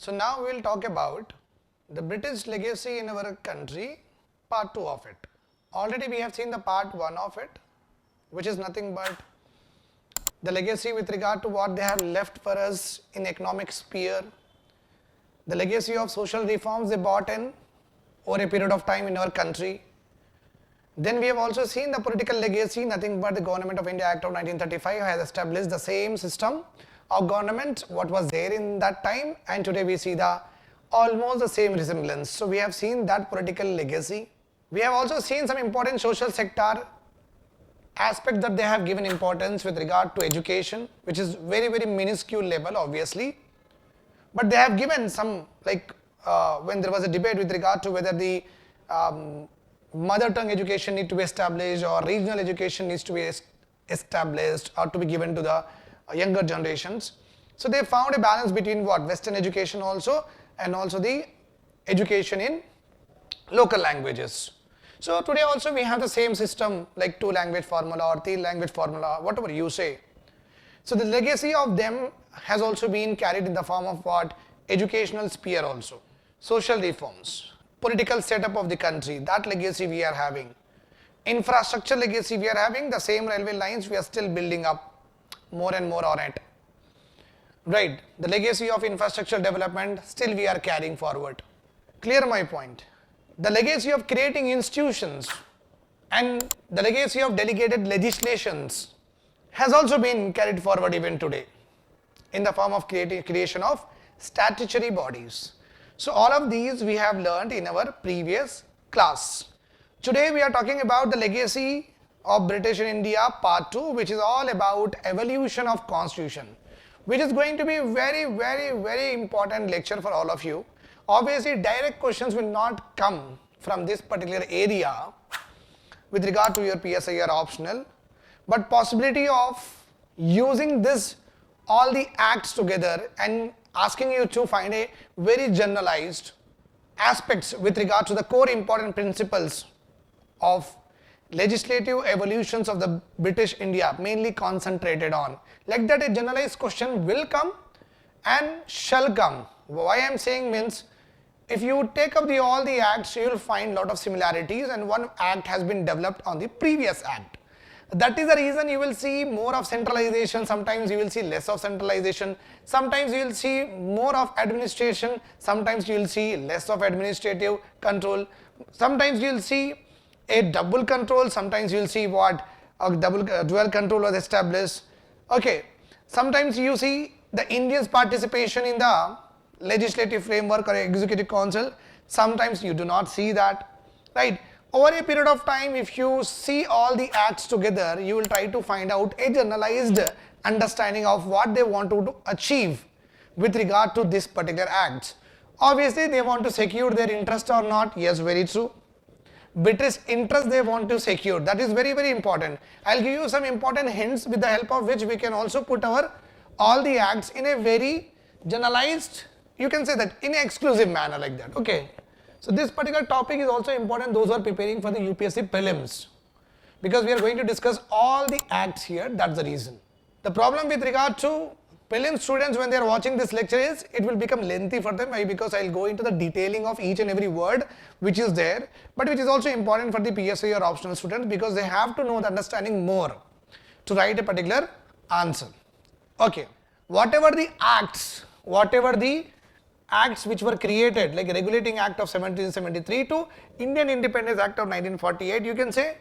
So now we will talk about the British legacy in our country, part 2 of it. Already we have seen the part 1 of it, which is nothing but the legacy with regard to what they have left for us in economic sphere, the legacy of social reforms they brought in over a period of time in our country. Then we have also seen the political legacy, nothing but the Government of India Act of 1935 has established the same system of government what was there in that time, and today we see the almost the same resemblance. So we have seen that political legacy. We have also seen some important social sector aspects that they have given importance with regard to education, which is very minuscule level obviously, but they have given some, like when there was a debate with regard to whether the mother tongue education need to be established or regional education needs to be established or to be given to the younger generations. So they found a balance between what? Western education also, and also the education in local languages. So today also we have the same system, like 2 language formula or 3 language formula, whatever you say. So the legacy of them has also been carried in the form of what? Educational sphere also. Social reforms, political setup of the country, that legacy we are having. Infrastructure legacy we are having, the same railway lines we are still building up more and more on it. Right, the legacy of infrastructure development still we are carrying forward. Clear my point? The legacy of creating institutions and the legacy of delegated legislations has also been carried forward even today in the form of creation of statutory bodies. So all of these we have learned in our previous class. Today we are talking about the legacy of British in India part 2, which is all about evolution of constitution, which is going to be very important lecture for all of you. Obviously direct questions will not come from this particular area with regard to your PSIR optional, but possibility of using this all the acts together and asking you to find a very generalized aspects with regard to the core important principles of legislative evolutions of the British India mainly concentrated on. Like that a generalized question will come and shall come. Why I am saying means, if you take up all the acts, you will find lot of similarities, and one act has been developed on the previous act. That is the reason you will see more of centralization, sometimes you will see less of centralization, sometimes you will see more of administration, sometimes you will see less of administrative control, sometimes you will see a double control, sometimes you will see what a dual control was established. Okay, sometimes you see the Indians' participation in the legislative framework or executive council, sometimes you do not see that, right? Over a period of time, if you see all the acts together, you will try to find out a generalized understanding of what they want to achieve with regard to this particular acts. Obviously they want to secure their interest or not, yes, very true. British interest they want to secure, that is very important. I will give you some important hints with the help of which we can also put our all the acts in a very generalized, you can say that in an exclusive manner like that, okay. So this particular topic is also important those who are preparing for the UPSC prelims, because we are going to discuss all the acts here, that's the reason. The problem with regard to prelim students when they are watching this lecture is it will become lengthy for them. Why? Because I will go into the detailing of each and every word which is there, but which is also important for the PSIR optional students, because they have to know the understanding more to write a particular answer. Okay, whatever the acts which were created, like Regulating Act of 1773 to Indian Independence Act of 1948, you can say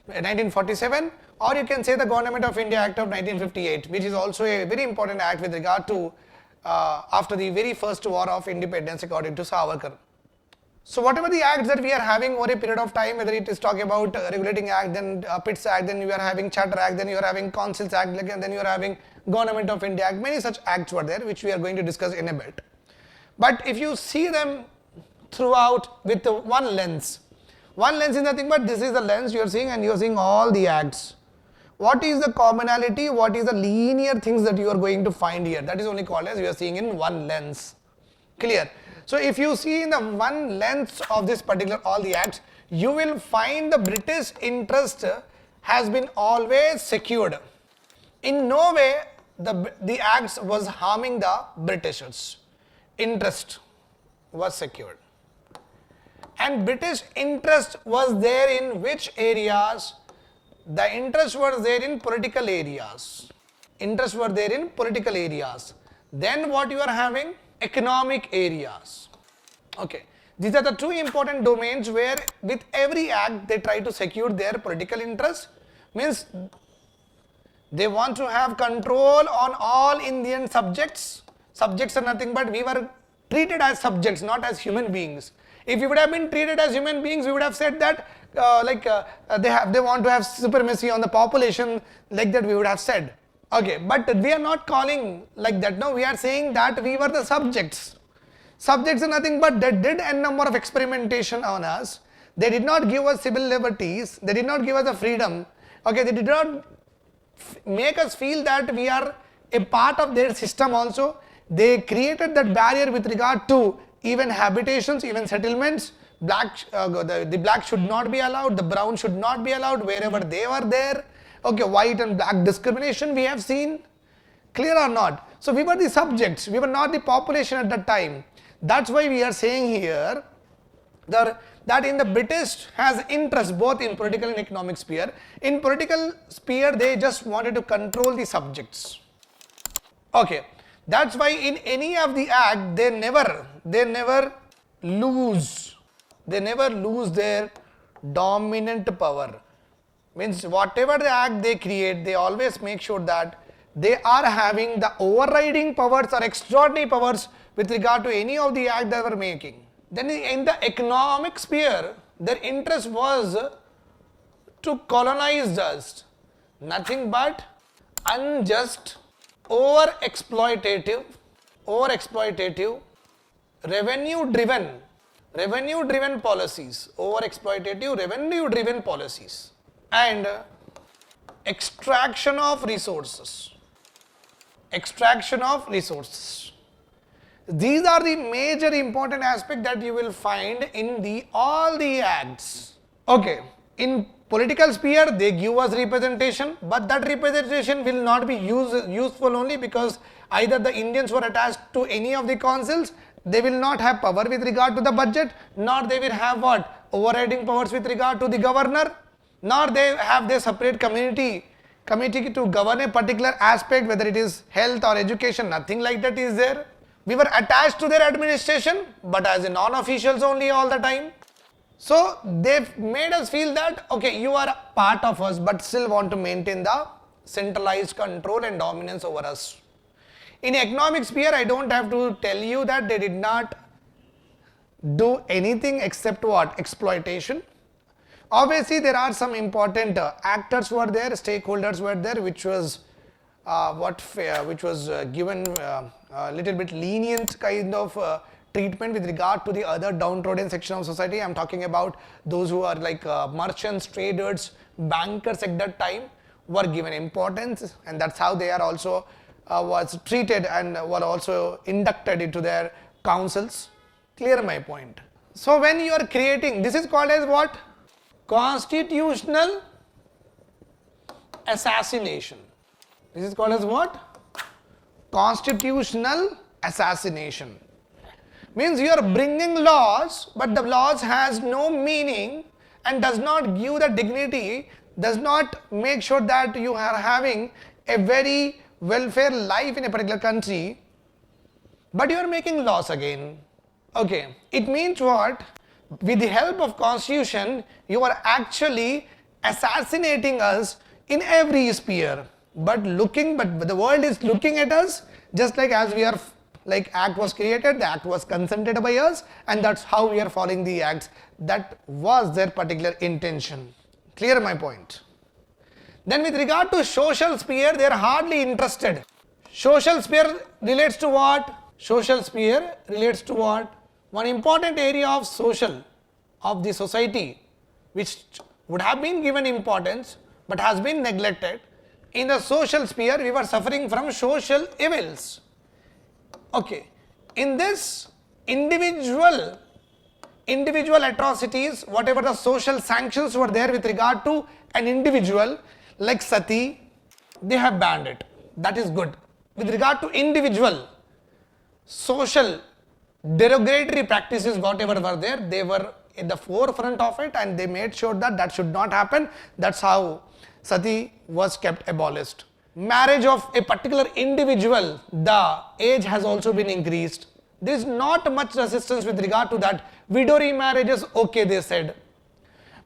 1947, or you can say the Government of India Act of 1958, which is also a very important act with regard to after the very first war of independence according to Savarkar. So whatever the acts that we are having over a period of time, whether it is talking about Regulating Act, then PITS Act, then you are having Charter Act, then you are having Councils Act, and then you are having Government of India Act, many such acts were there which we are going to discuss in a bit. But if you see them throughout with one lens is nothing but this is the lens you are seeing, and you are seeing all the acts. What is the commonality, what is the linear things that you are going to find here, that is only called as you are seeing in one lens. Clear? So if you see in the one lens of this particular all the acts, you will find the British interest has been always secured. In no way the acts was harming the Britishers. interest was secured. And British interest was there in which areas? The interest was there in political areas. Interest were there in political areas. Then what you are having? Economic areas. Okay. These are the two important domains where with every act they try to secure their political interest. Means they want to have control on all Indian subjects. Subjects are nothing but we were treated as subjects, not as human beings. If we would have been treated as human beings, we would have said that they want to have supremacy on the population, like that we would have said. Okay, but we are not calling like that. No, we are saying that we were the subjects. Subjects are nothing but they did a number of experimentation on us. They did not give us civil liberties. They did not give us the freedom. Okay, they did not make us feel that we are a part of their system also. They created that barrier with regard to even habitations, even settlements. The black should not be allowed, the brown should not be allowed wherever they were there. Okay, white and black discrimination we have seen. Clear or not? So we were the subjects, we were not the population at that time. That's why we are saying here that in the British has interest both in political and economic sphere. In political sphere they just wanted to control the subjects. Okay, that's why in any of the act they never lose their dominant power. Means whatever the act they create, they always make sure that they are having the overriding powers or extraordinary powers with regard to any of the act they were making. Then in the economic sphere, their interest was to colonize us. Nothing but unjust, over-exploitative, revenue-driven policies, over-exploitative, revenue-driven policies, and extraction of resources. These are the major important aspects that you will find in all the acts. Okay, in political sphere they give us representation, but that representation will not be useful only because either the Indians were attached to any of the councils, they will not have power with regard to the budget, nor they will have what? Overriding powers with regard to the governor, nor they have their separate committee to govern a particular aspect, whether it is health or education. Nothing like that is there. We were attached to their administration, but as a non-officials only all the time. So they made us feel that okay, you are a part of us, but still want to maintain the centralized control and dominance over us. In economic sphere, I don't have to tell you that they did not do anything except what? Exploitation. Obviously, there are some important actors were there, stakeholders were there, which was given a little bit lenient kind of treatment with regard to the other downtrodden section of society. I am talking about those who are like merchants, traders, bankers at that time were given importance, and that's how they are also was treated and were also inducted into their councils. Clear my point? So when you are creating, this is called as what? Constitutional assassination. This is called as what? Constitutional assassination. Means you are bringing laws, but the laws has no meaning and does not give the dignity, does not make sure that you are having a very welfare life in a particular country, but you are making laws again. Okay, it means what? With the help of constitution, you are actually assassinating us in every sphere. But the world is looking at us just like as we are, like act was created, the act was consented by us, and that's how we are following the acts. That was their particular intention. Clear my point? Then with regard to social sphere, they are hardly interested. Social sphere relates to what? Social sphere relates to what? One important area of the society which would have been given importance but has been neglected. In the social sphere, we were suffering from social evils. Okay, in this individual atrocities, whatever the social sanctions were there with regard to an individual, like sati, they have banned it. That is good. With regard to individual social derogatory practices whatever were there, they were in the forefront of it, and they made sure that that should not happen. That's how sati was kept abolished. Marriage of a particular individual, the age has also been increased. There is not much resistance with regard to that. Widow remarriages, okay, they said.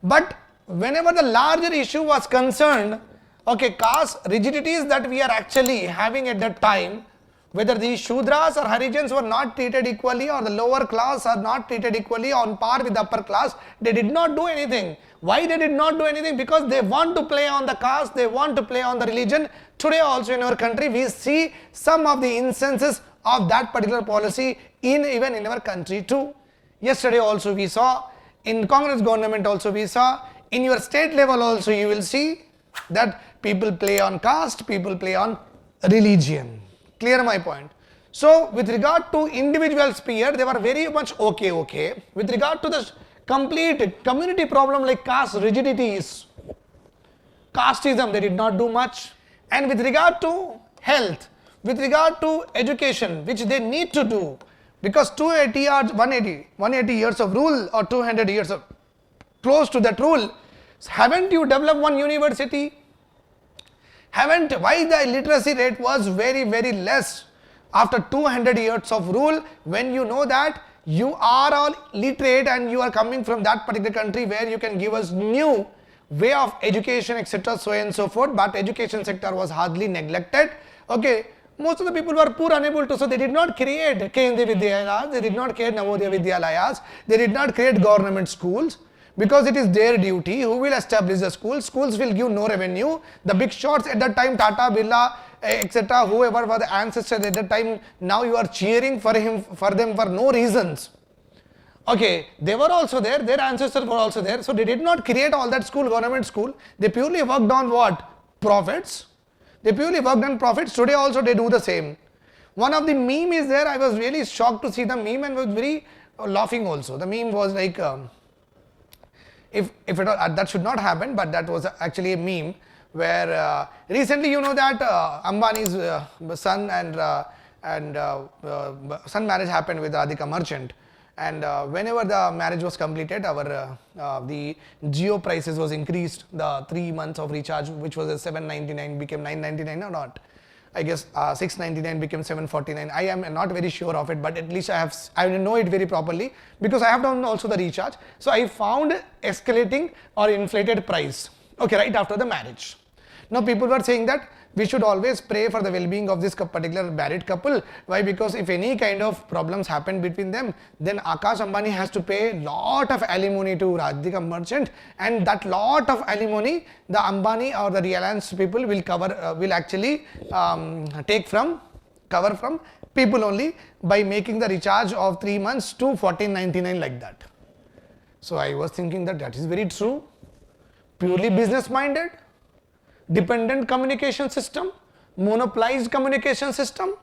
But whenever the larger issue was concerned, okay, caste rigidities that we are actually having at that time, whether these Shudras or Harijans were not treated equally, or the lower class are not treated equally on par with the upper class, they did not do anything. Why they did not do anything? Because they want to play on the caste, they want to play on the religion. Today also in our country, we see some of the instances of that particular policy even in our country too. Yesterday also we saw, in Congress government also we saw, in your state level also you will see that people play on caste, people play on religion. Clear my point? So with regard to individual sphere, they were very much okay. With regard to the complete community problem like caste rigidities, casteism, they did not do much. And with regard to health, with regard to education, which they need to do, because 180 years of rule, or 200 years of close to that rule, haven't you developed one university? Why the literacy rate was very less after 200 years of rule, when you know that you are all literate and you are coming from that particular country where you can give us new way of education, etc., so and so forth, but education sector was hardly neglected. Okay, most of the people were poor, unable to, so they did not create Kendriya Vidyalayas, they did not create Navodaya Vidyalayas, they did not create government schools, because it is their duty. Who will establish the schools? Schools will give no revenue. The big shots at that time, Tata, Birla, etc., whoever were the ancestors at that time, now you are cheering for them for no reasons. Okay, they were also there, their ancestors were also there, so they did not create all that school, government school. They purely worked on what? Profits. They purely worked on profits. Today also they do the same. One of the meme is there, I was really shocked to see the meme and was very laughing also. The meme was like, if that should not happen, but that was actually a meme where recently you know that Ambani's son and son marriage happened with Radhika Merchant, and whenever the marriage was completed, the Jio prices was increased. The 3 months of recharge, which was a $799, became $999 or not. I guess $699 became $749. I am not very sure of it, but at least I know it very properly, because I have done also the recharge. So I found escalating or inflated price, okay, right after the marriage. Now people were saying that we should always pray for the well-being of this particular married couple. Why? Because if any kind of problems happen between them, then Akash Ambani has to pay lot of alimony to Radhika Merchant, and that lot of alimony the Ambani or the Reliance people will cover, will actually cover from people only by making the recharge of 3 months to $14.99 like that. So I was thinking that is very true. Purely business minded, dependent communication system, monopolized communication system.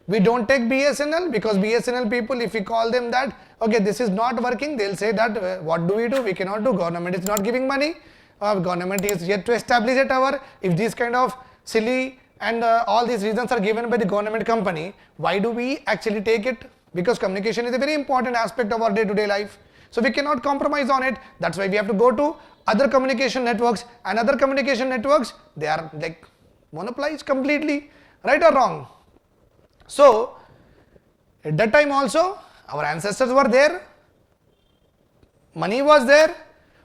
We don't take BSNL, because BSNL people, if we call them that, okay, this is not working, they'll say that what do? We cannot do, government is not giving money, government is yet to establish a tower. If these kind of silly and all these reasons are given by the government company, why do we actually take it? Because communication is a very important aspect of our day-to-day life. So we cannot compromise on it. That's why we have to go to other communication networks, and other communication networks, they are like monopolized completely, right or wrong? So at that time also our ancestors were there, money was there,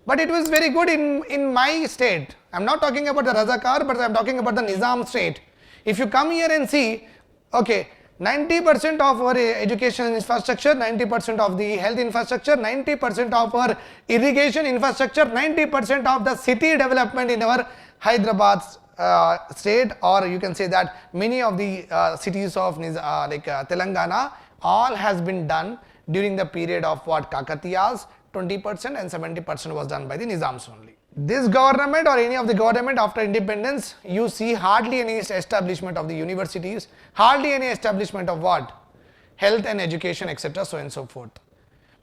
but it was very good in my state. I am not talking about the Razakar, but I am talking about the Nizam state. If you come here and see, okay, 90% of our education infrastructure, 90% of the health infrastructure, 90% of our irrigation infrastructure, 90% of the city development in our Hyderabad state, or you can say that many of the cities of Telangana, all has been done during the period of what? Kakatiyas, 20%, and 70% was done by the Nizams only. This government or any of the government after independence, you see hardly any establishment of the universities, hardly any establishment of what? Health and education, etc., so and so forth.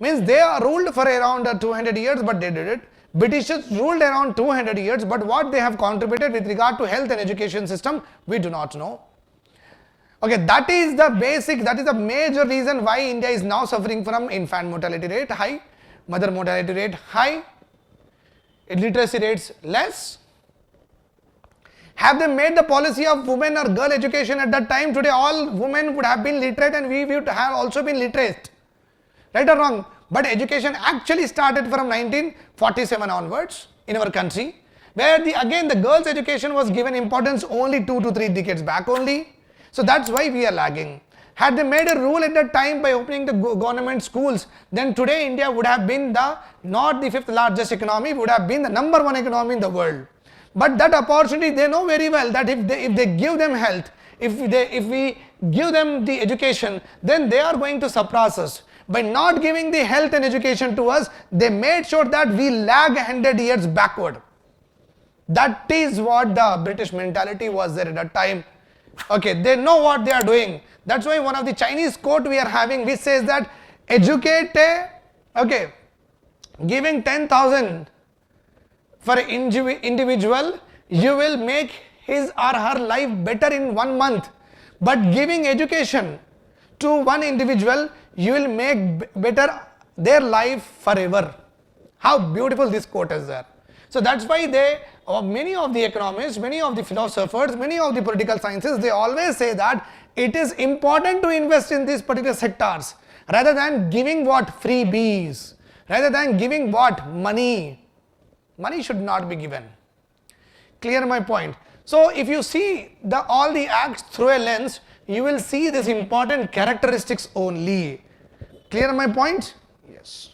Means they are ruled for around 200 years, but they did it. Britishers ruled around 200 years, but what they have contributed with regard to health and education system, we do not know. Okay, that is the basic, that is the major reason why India is now suffering from infant mortality rate high, mother mortality rate high, illiteracy rates less. Have they made the policy of women or girl education at that time? Today all women would have been literate and we would have also been literate. Right or wrong? But education actually started from 1947 onwards in our country, where again the girls' education was given importance only 2 to 3 decades back only. So that's why we are lagging. Had they made a rule at that time by opening the government schools, then today India would have been not the 5th largest economy, would have been the number 1 economy in the world. But that opportunity, they know very well that if they give them health, if we give them the education, then they are going to suppress us. By not giving the health and education to us, they made sure that we lag 100 years backward. That is what the British mentality was there at that time. Okay, they know what they are doing. That's why one of the Chinese quote we are having, which says that educate, okay, giving 10,000 for an individual, you will make his or her life better in 1 month. But giving education to one individual, you will make better their life forever. How beautiful this quote is there. So that's why many of the economists, many of the philosophers, many of the political sciences, they always say that it is important to invest in these particular sectors rather than giving what? Freebies, rather than giving what? Money. Money should not be given. Clear my point? So if you see all the acts through a lens, you will see these important characteristics only. Clear my point? Yes.